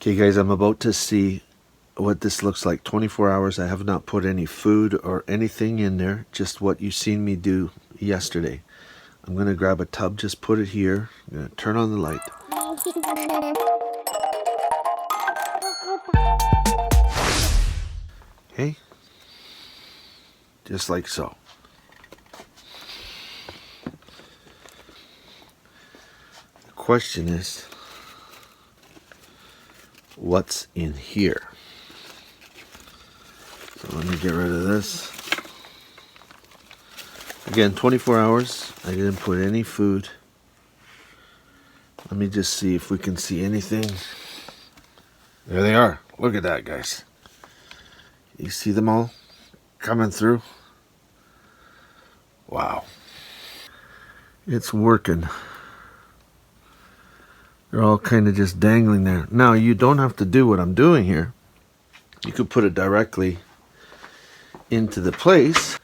Okay guys, I'm about to see what this looks like. 24 hours. I have not put any food or anything in there, just what you seen me do yesterday. I'm going to grab a tub, just put it here. I'm going to turn on the light. Okay, just like so. The question is, what's in here? So let me get rid of this. Again, 24 hours. I didn't put any food. Let me just see if we can see anything. There they are. Look at that, guys. You see them all coming through? Wow. It's working. They're all kind of just dangling there. Now, you don't have to do what I'm doing here. You could put it directly into the place.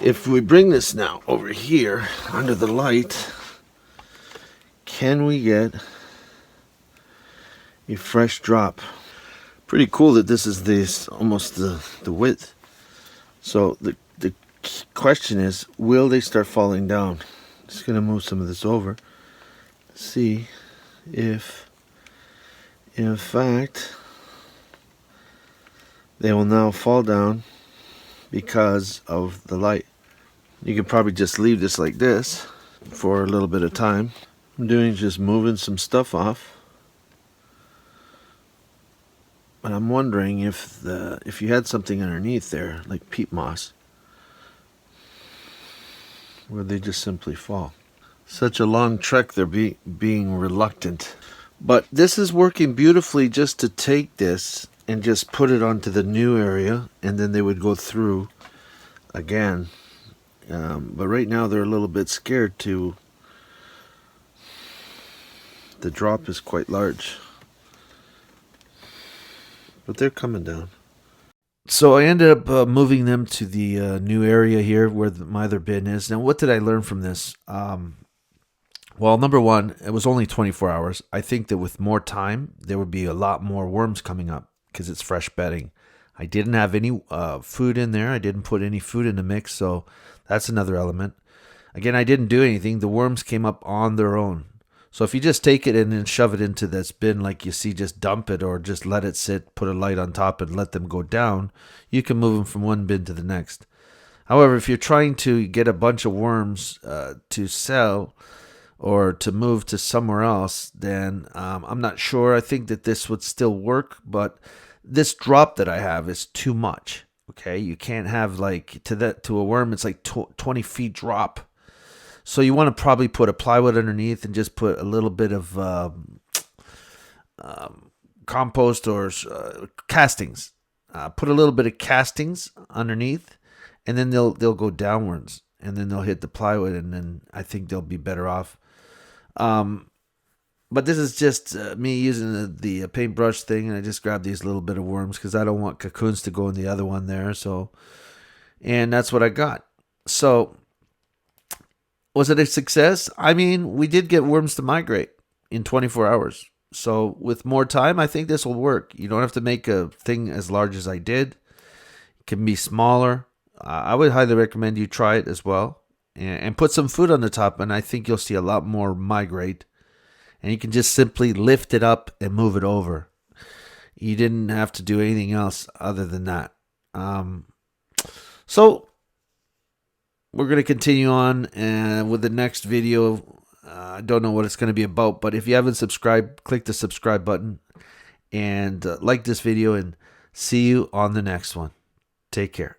If we bring this now over here under the light, can we get a fresh drop? Pretty cool that this is this almost the width. So the question is, will they start falling down? Just gonna move some of this over. See if in fact they will now fall down because of the light. You could probably just leave this like this for a little bit of time. I'm doing is just moving some stuff off. But I'm wondering if you had something underneath there, like peat moss, would they just simply fall? Such a long trek, they're being reluctant. But this is working beautifully, just to take this and just put it onto the new area, and then they would go through again. But right now they're a little bit scared to. The drop is quite large. But they're coming down. So I ended up moving them to the new area here where my other bin is. Now, what did I learn from this? Well, number one, it was only 24 hours. I think that with more time, there would be a lot more worms coming up because it's fresh bedding. I didn't have any food in there. I didn't put any food in the mix, so that's another element. Again, I didn't do anything. The worms came up on their own. So if you just take it and then shove it into this bin like you see, just dump it or just let it sit, put a light on top and let them go down, you can move them from one bin to the next. However, if you're trying to get a bunch of worms to sell or to move to somewhere else, then I'm not sure. I think that this would still work, but this drop that I have is too much. Okay, you can't have like to a worm, it's like 20 feet drop. So you want to probably put a plywood underneath and just put a little bit of compost or castings. Put a little bit of castings underneath, and then they'll go downwards, and then they'll hit the plywood, and then I think they'll be better off. But this is just me using the paintbrush thing, and I just grabbed these little bit of worms because I don't want cocoons to go in the other one there. So, and that's what I got. So, was it a success? I mean, we did get worms to migrate in 24 hours. So with more time, I think this will work. You don't have to make a thing as large as I did. It can be smaller. I would highly recommend you try it as well. And put some food on the top, and I think you'll see a lot more migrate. And you can just simply lift it up and move it over. You didn't have to do anything else other than that. So we're going to continue on with the next video. I don't know what it's going to be about, but if you haven't subscribed, click the subscribe button and like this video, and see you on the next one. Take care.